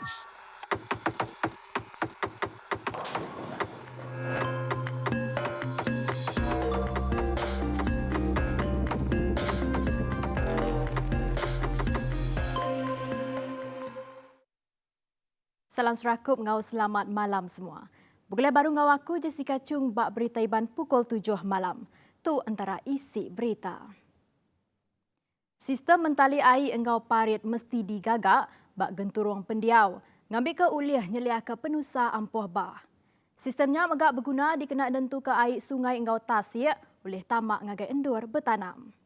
Salam serakup ngau selamat malam semua. Bukan baru ngau aku Jessica Chung bak berita iban pukul 7 malam. Tu antara isi berita. Sistem mentali air engau parit mesti digagak bak genturung pendiau. Ngambil ke uliah nyeliah ke penusa ampuh bah. Sistemnya megak berguna dikena dentu ke air sungai engau Tasik oleh tamak ngagai endur bertanam.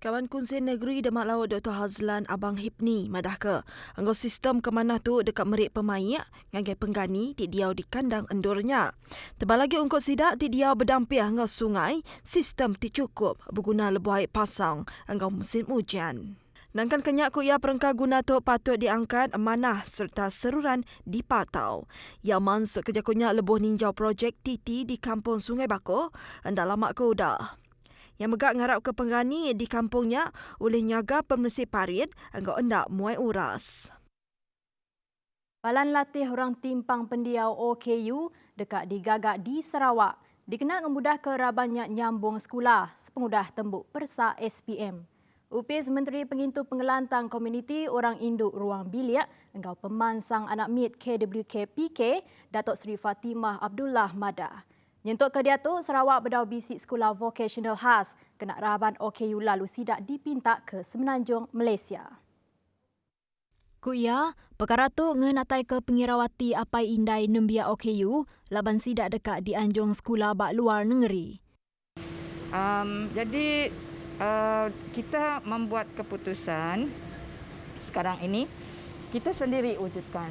Kawan Kunci Negeri Demak Laut Dr. Hazlan Abang Hipni madah ke anggo sistem ke mana tu dekat merik pemain ngagai penggani di diau di kandang endurnya. Tebal lagi ungkut sidak di diau berdampih anggo sungai, sistem ti cukup berguna lebuh air pasang anggo musim hujan. Nangkan kenyak ku ia perengkah guna tu patut diangkat manah serta seruran dipatau. Ia mansuk kerja kunyak lebuh ninjau projek Titi di kampung Sungai Bako anda lama ku dah. Yang megak ngarap ke penggani di kampungnya oleh nyaga pembersih parit anggo endak muai uras. Balan latih orang timpang pendiau OKU dekat digagak di Sarawak dikena memudah ke rabannya nyambung sekolah sepengudah tembuk persa SPM. Upis Menteri Pengintu Pengelantang Komuniti Orang Induk Ruang Biliak engkau pemansang anak MIT KWK PK Datuk Seri Fatimah Abdullah Madah. Nyentuk ke dia tu, Sarawak berdau bisik sekolah vocational khas kena raban OKU lalu sidak dipinta ke Semenanjung, Malaysia. Kuya, perkara tu ngenatai ke pengirawati apai indai nembia OKU laban sidak dekat di anjung sekolah bak luar negeri. Jadi kita membuat keputusan sekarang ini kita sendiri wujudkan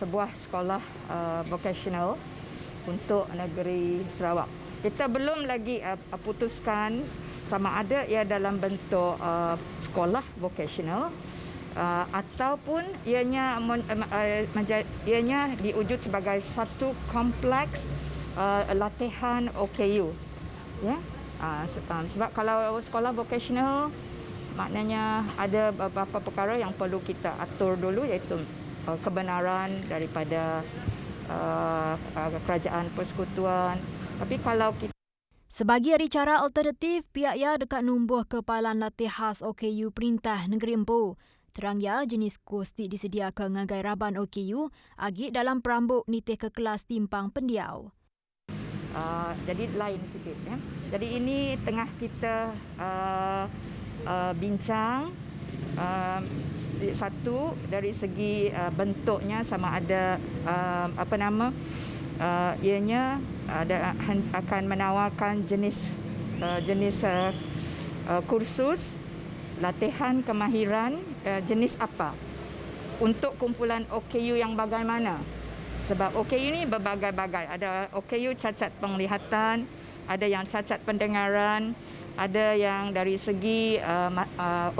sebuah sekolah vocational untuk negeri Sarawak. Kita belum lagi putuskan sama ada ia dalam bentuk sekolah vocational ataupun ianya diwujud sebagai satu kompleks latihan OKU. Ya. Sebab kalau sekolah vocational maknanya ada beberapa perkara yang perlu kita atur dulu iaitu kebenaran daripada kerajaan persekutuan. Tapi kalau kita sebagai hari cara alternatif, pihak ia dekat numbuh kepalan latih khas OKU Perintah Negeri Empu. Terang ya jenis kos disediakan ngagai raban OKU agi dalam perambuk nitih ke kelas timpang pendiau. Jadi lain sikit ya. Jadi ini tengah kita bincang satu dari segi bentuknya sama ada ianya akan menawarkan jenis kursus latihan kemahiran jenis apa untuk kumpulan OKU yang bagaimana. Sebab OKU ni berbagai-bagai. Ada OKU cacat penglihatan, ada yang cacat pendengaran, ada yang dari segi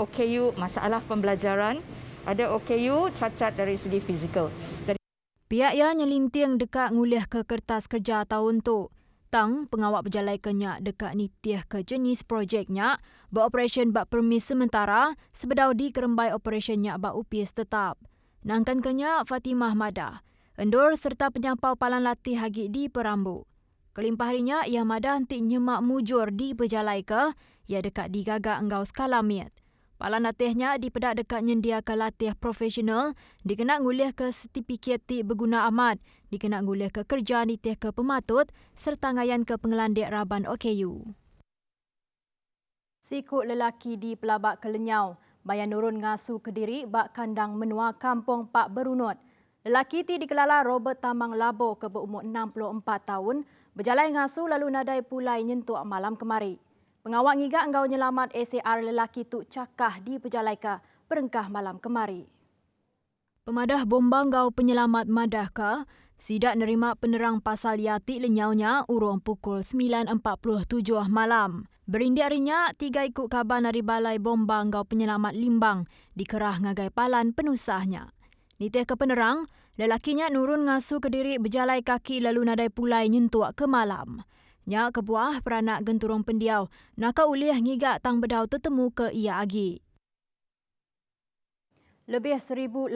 OKU masalah pembelajaran, ada OKU cacat dari segi fizikal. Jadi pihak ia nyelinting dekat nguliah ke kertas kerja tahun tu. Tang pengawak berjalai kenyak dekat nitih ke jenis projeknya, beroperasi bak permis sementara sebedau di kerembai operasionnya bak upis tetap. Nangkan kenyak Fatimah Madah, endur serta penyampau palan latih hagi di Perambu. Kelimpah harinya ia madah antik nyemak mujur di berjalai ke, ia dekat digagak enggau skala miat. Palan latihnya dipedak dekat nyediakan latih profesional, dikena nguliah ke sertifikat ti berguna amat, dikena nguliah ke kerja nitih ke pematut, serta ngayan ke pengelandik raban OKU. Sikut lelaki di Pelabak Kelenyau, bayan nurun ngasu Kediri bak kandang menua kampung Pak Berunut. Lelaki ti dikelala Robert Tamang Labo ke berumur 64 tahun, berjalai ngasu lalu nadai pulai nyentuk malam kemari. Pengawak ngigak engkau nyelamat ACR lelaki tu cakah di pejalai perengkah malam kemari. Pemadah bomba engkau penyelamat madah ka, sidak nerima penerang pasal yati lenyaunya urung pukul 9.47 malam. Berindik harinya, 3 ikut kabar dari balai bomba engkau penyelamat Limbang dikerah ngagai palan penusahnya. Nitih ke penerang, lelakinya nurun ngasu Kediri berjalai kaki lalu nadai pulai nyentuak ke malam. Nyak kebuah peranak genturung pendiau, naka uliah ngigak tang bedau tetemu ke ia agi. Lebih 1,080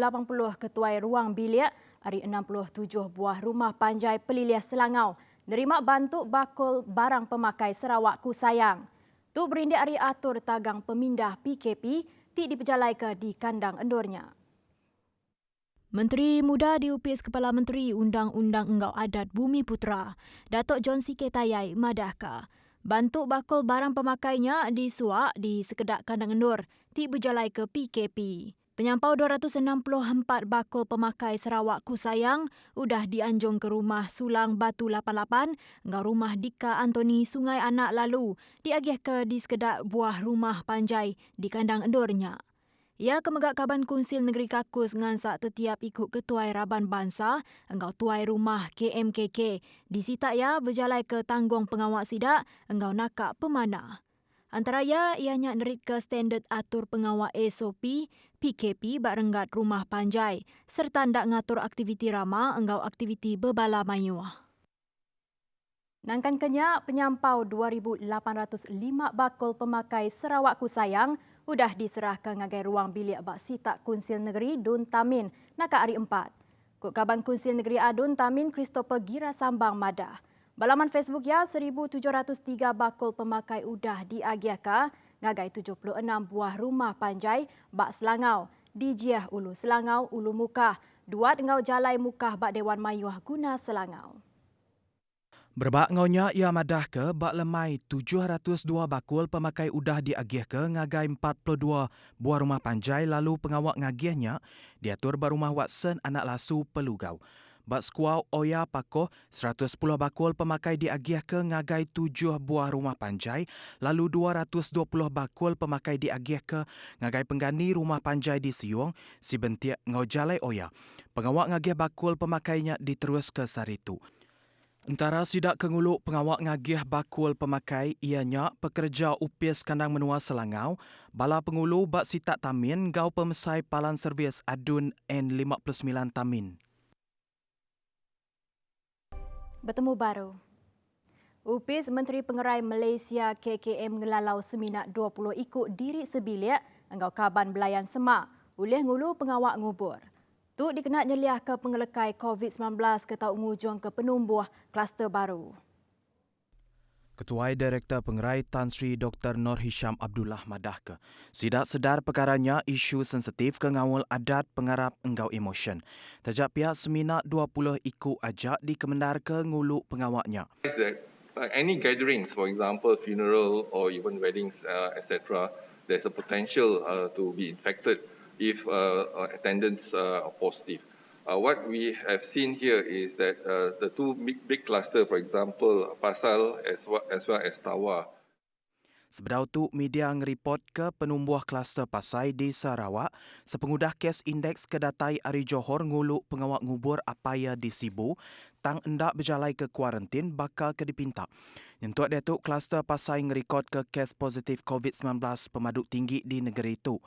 ketuai ruang bilik dari 67 buah rumah panjai Pelilias Selangau nerima bantuk bakul barang pemakai Sarawak Ku Sayang. Tu berindik hari atur tagang pemindah PKP ti diperjalai ke di kandang endurnya. Menteri Muda diupis Kepala Menteri Undang-Undang Enggau Adat Bumi Putra, Datuk John C. Tayai Madahka. Bantuk bakul barang pemakainya disuak di sekedak kandang endur ti berjalai ke PKP. Penyampau 264 bakul pemakai Sarawak Ku Sayang udah dianjung ke rumah Sulang Batu 88, engau rumah Dika Antoni Sungai Anak lalu diagih ke di sekedak buah rumah panjai di kandang endurnya. Ia kemegak Kaban Kunsil Negeri Kakus ngansak tetiap ikut ketuai Raban Bangsa, engau tuai rumah KMKK. Disita ia berjalai ke tanggung pengawal sidak, engau nakak pemanah. Antara ianya nerit ke standard atur pengawal SOP, PKP bak renggat rumah panjai, serta ndak ngatur aktiviti ramah engau aktiviti berbala mayuah. Nangkan kenyak penyampau 2,805 bakul pemakai Sarawak Ku Sayang udah diserahkan ngagai ruang bilik bak sitak Kunsil Negeri Dun Tamin nakak hari 4. Kut Kaban Kunsil Negeri Adun Tamin Christopher Gira Sambang Madah. Balaman Facebook 1,703 bakul pemakai udah diagiahkan ngagai 76 buah rumah panjai bak Selangau, di Jiah Ulu Selangau, Ulu Mukah, duat ngau Jalai Mukah bak Dewan Mayuah Guna Selangau. Berbak ngaunya ia madah ke bak lemai 702 bakul pemakai udah diagih ke ngagai 42 buah rumah panjai lalu pengawak ngagihnya diatur bar rumah Watson anak lasu Pelugau. Bak skuau Oya Pakoh 110 bakul pemakai diagih ke ngagai 7 buah rumah panjai lalu 220 bakul pemakai diagih ke ngagai penggani rumah panjai di Siung si bentiak ngau Jalai Oya. Pengawak ngagih bakul pemakainya diterus ke Saritu. Antara sidak kenguluk pengawak ngagih bakul pemakai ianya pekerja upis kandang menua Selangau, bala pengulu bak sitak Tamin gau pemesai palan servis Adun N59 Tamin. Bertemu baru. Upis Menteri Pengerai Malaysia KKM ngelalau seminar 20 ikut diri sebilik engau Kaban Belayan Semak oleh ngulu pengawak ngubur. Tu dikenal nyeliah ke pengelekai COVID-19 ke tau ngujung ke penumbuh kluster baru. Ketuai Direktur Pengerai Tan Sri Dr. Nur Hisham Abdullah Madahke. Sidak sedar perkaranya isu sensitif ke ngawal adat pengarap enggau emotion. Tajak pihak seminar 20 ikut ajak di Kemendar ke ngulu pengawaknya. That any gatherings, for example, funeral or even weddings, etc., there's a potential to be infected if attendants are positive. What we have seen here is that the two big cluster, for example, Pasal as well as Tawa. Sebedau tu, media ngeripot ke penumbuh kluster Pasai di Sarawak sepengudah kes indeks kedatai Ari Johor nguluk pengawak ngubur apaya di Sibu, tang endak berjalai ke kuarantin bakal ke dipinta. Nyentuak Datuk kluster Pasai ngerikot ke kes positif COVID-19 pemaduk tinggi di negeri itu.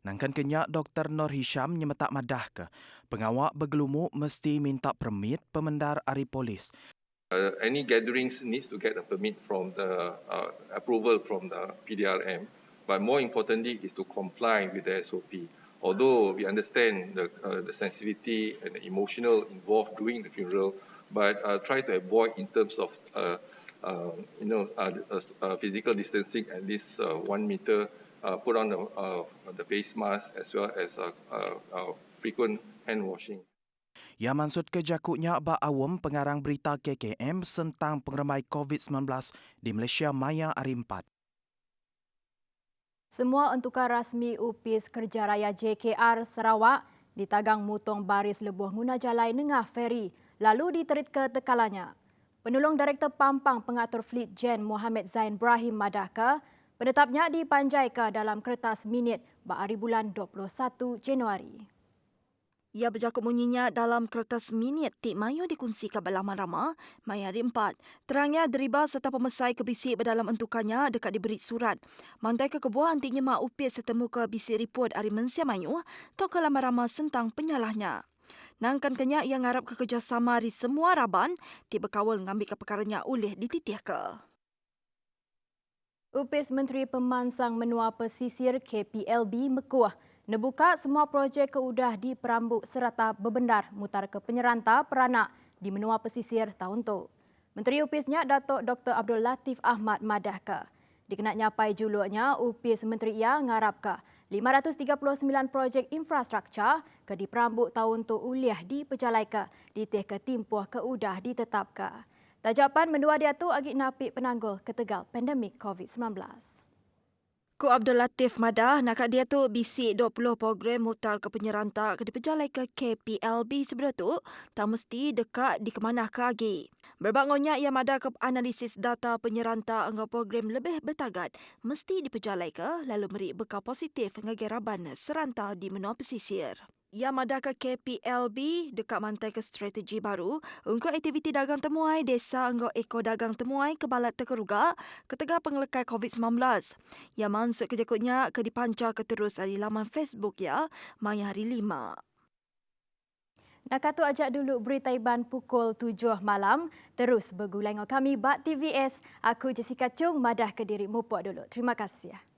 Nangkan kenyak Dr. Nur Hisham nyemetak madah ke pengawak bergelumuk mesti minta permit pemendar Ari Polis. Any gatherings needs to get a permit from the approval from the PDRM, but more importantly is to comply with the SOP. Although we understand the sensitivity and the emotional involved during the funeral, but try to avoid in terms of physical distancing at least 1 meter, put on the face mask as well as frequent hand washing. Ia maksud ke jakutnya Abah Awam pengarang berita KKM tentang pengeremai COVID-19 di Malaysia Maya hari 4. Semua entukan rasmi upis kerja raya JKR Sarawak ditagang mutong baris lebuh guna jalai nengah feri lalu diterit ke tekalanya. Penolong Direktur Pampang Pengatur Fleet Jen Mohamed Zain Ibrahim Madahka penetapnya dipanjai ke dalam kertas minit hari bulan 21 Januari. Ia berjakut bunyinya dalam kertas minit Tik Mayu dikongsi ke balaman ramah Mai hari 4. Terangnya deriba serta pemesai kebisik berdalam entukannya dekat diberi surat. Mantai ke kebuah antinya mak upis setemu ke bisik report hari Mensia Mayu atau ke laman ramah sentang penyalahnya. Nangkan kenyak ia ngarap ke kerjasama dari semua raban Tik berkawal ngambil ke perkaranya oleh dititih ke. Upis Menteri Pemansang Menua Pesisir KPLB Mekuah Nebuka semua projek keudah di Perambuk serta Bebendar mutar ke Penyeranta Peranak di Menua Pesisir tahun tu. Menteri UPISnya Datuk Dr. Abdul Latif Ahmad madah ke. Dikenak nyapai juluknya, UPIS Menteri ia ngarap ke 539 projek infrastruktur ke di Perambuk tahun tu uliah di pejalai ke ditih ke timpuh keudah ditetap ke. Tajapan menua dia tu agi napik penanggul ketegal pandemik COVID-19. Ku Abdul Latif madah nak dia tu bisik 20 program mutar ke Penyeranta ke dipejalai ke KPLB sebelah tu tak mesti dekat di kemanah ke agi. Berbangunnya ia madah ke analisis data Penyeranta anggo program lebih bertagat mesti dipejalai ke lalu meri bekal positif ngagi raban serantau di Menua Pesisir. Ia madah ke KPLB dekat mantai ke strategi baru untuk aktiviti dagang temuai desa anggo eko dagang temuai ke balat terkeruga ketegak pengelekai COVID-19. Ia mansuk kejakutnya ke dipancar ke terus di laman Facebook ya mai hari 5. Nak katu ajak dulu berita Iban pukul 7 malam. Terus bergulai dengan kami Bak TVS. Aku Jessica Chung madah ke diri mupuk dulu. Terima kasih.